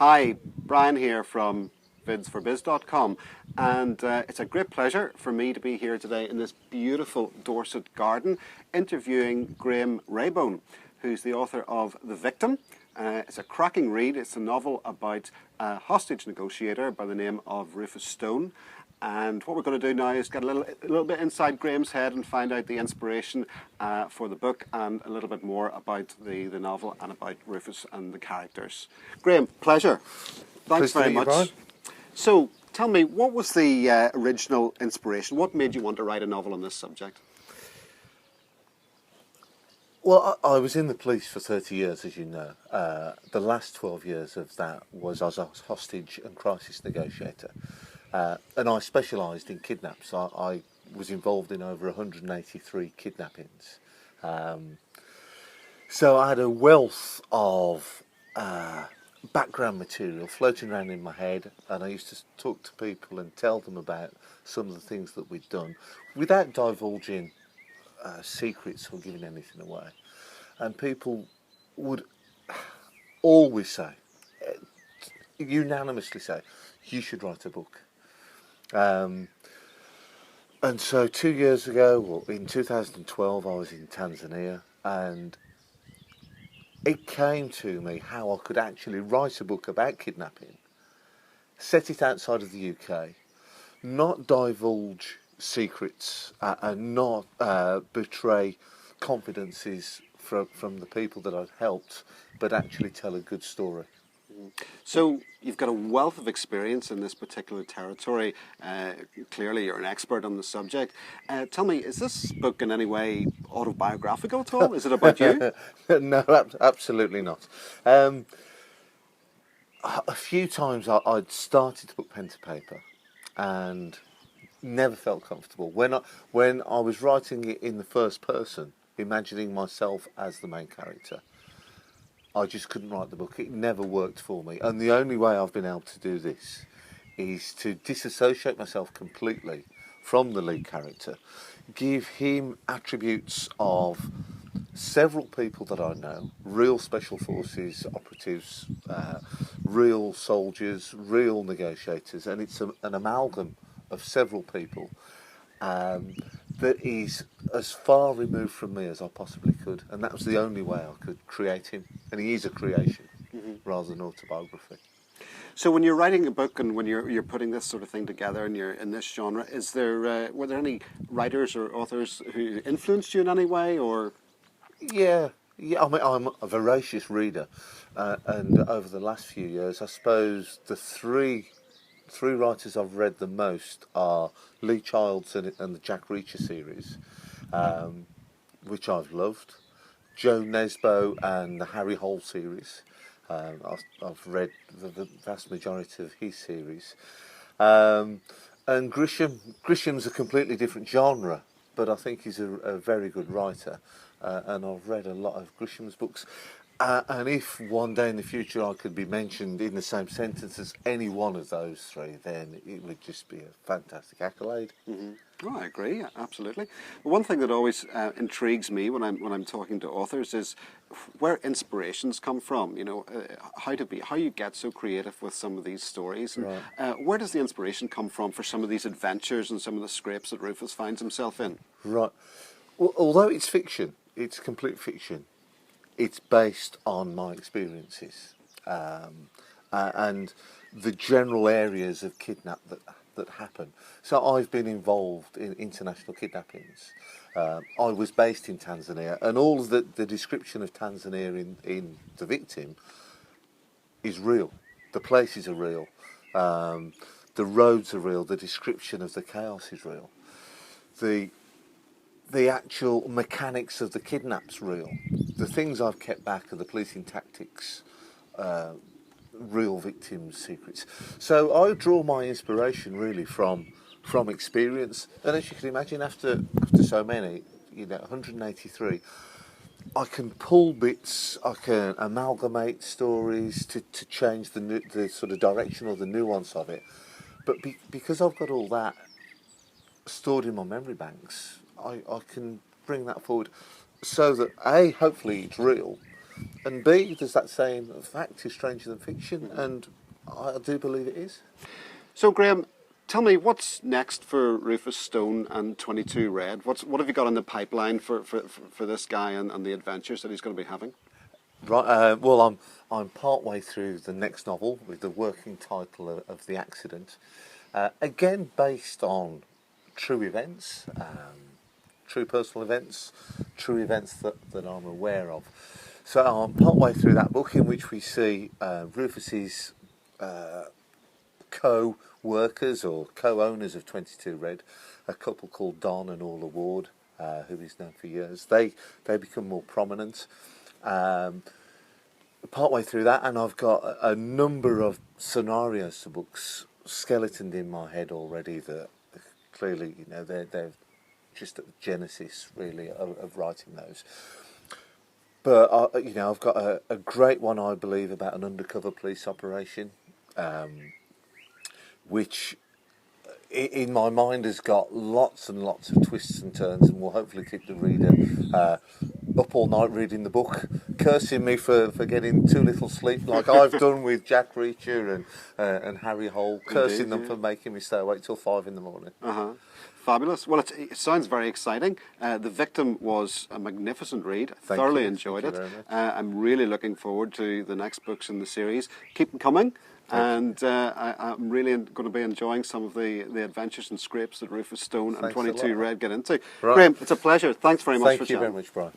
Hi, Brian here from vidsforbiz.com, and it's a great pleasure for me to be here today in this beautiful Dorset garden interviewing Graham Rabone, who's the author of The Victim. It's a cracking read. It's a novel about a hostage negotiator by the name of Rufus Stone. And what we're going to do now is get a little bit inside Graham's head and find out the inspiration for the book and a little bit more about the novel and about Rufus and the characters. Graham, pleasure. Thanks very much. Brian. So, tell me, what was the original inspiration? What made you want to write a novel on this subject? Well, I was in the police for 30 years, as you know. The last 12 years of that was as a hostage and crisis negotiator. And I specialised in kidnaps. I was involved in over 183 kidnappings. So I had a wealth of background material floating around in my head, and I used to talk to people and tell them about some of the things that we'd done without divulging secrets or giving anything away. And people would always say, unanimously say, you should write a book. And so 2 years ago, well, in 2012, I was in Tanzania, and it came to me how I could actually write a book about kidnapping, set it outside of the UK, not divulge secrets and not betray confidences from the people that I'd helped, but actually tell a good story. So you've got a wealth of experience in this particular territory. Clearly you're an expert on the subject. Tell me, is this book in any way autobiographical at all? Is it about you? No, absolutely not. A few times I'd started to put pen to paper and never felt comfortable. When I was writing it in the first person, imagining myself as the main character, I just couldn't write the book. It never worked for me. And the only way I've been able to do this is to disassociate myself completely from the lead character, give him attributes of several people that I know, real special forces operatives, real soldiers, real negotiators, and it's an amalgam of several people that is as far removed from me as I possibly could, and that was the only way I could create him. And he is a creation rather than autobiography. So when you're writing a book and when you're putting this sort of thing together and you're in this genre, is there were there any writers or authors who influenced you in any way, or? Yeah. I mean, I'm a voracious reader, and over the last few years, I suppose the three writers I've read the most are Lee Childs and the Jack Reacher series, which I've loved. Joe Nesbo and the Harry Hole series. I've read the vast majority of his series. And Grisham's a completely different genre, but I think he's a very good writer. And I've read a lot of Grisham's books. And if one day in the future I could be mentioned in the same sentence as any one of those three, then it would just be a fantastic accolade. Mm-hmm. Oh, I agree, absolutely. One thing that always intrigues me when I'm talking to authors is where inspirations come from. You know, how you get so creative with some of these stories. And, right. Where does the inspiration come from for some of these adventures and some of the scrapes that Rufus finds himself in? Right. Well, although it's fiction, it's complete fiction. It's based on my experiences and the general areas of kidnap that happen. So I've been involved in international kidnappings. I was based in Tanzania, and all of the description of Tanzania in The Victim is real. The places are real. The roads are real. The description of the chaos is real. The actual mechanics of the kidnap's real. The things I've kept back are the policing tactics, real victims' secrets. So I draw my inspiration really from experience. And as you can imagine, after so many, 183, I can pull bits, I can amalgamate stories to change the sort of direction or the nuance of it. But because I've got all that stored in my memory banks, I can bring that forward so that hopefully it's real, And B, there's that saying, fact is stranger than fiction, and I do believe it is. So, Graham, tell me what's next for Rufus Stone and 22 Red? What have you got in the pipeline for this guy and the adventures that he's going to be having? Right. Well, I'm part way through the next novel with the working title of The Accident. Again, based on true events, true personal events, true events that I'm aware of. So I'm part way through that book, in which we see Rufus's co-workers or co-owners of 22 Red, a couple called Don and Orla Ward, who he's known for years. They become more prominent. Partway through that, and I've got a number of scenarios to books skeletoned in my head already that clearly, they're just at the genesis really of writing those. But I've got a great one, I believe, about an undercover police operation, which in my mind has got lots and lots of twists and turns, and will hopefully keep the reader up all night reading the book, cursing me for getting too little sleep, like I've done with Jack Reacher and Harry Hole, cursing them for making me stay awake till 5 in the morning. Fabulous. Well, it sounds very exciting. The Victim was a magnificent read. I thoroughly enjoyed it. I'm really looking forward to the next books in the series. Keep them coming. And I'm really going to be enjoying some of the adventures and scrapes that Rufus Stone and 22 Red get into. Right. Graham, it's a pleasure. Thanks very much for chatting. Thank you very much, Brian.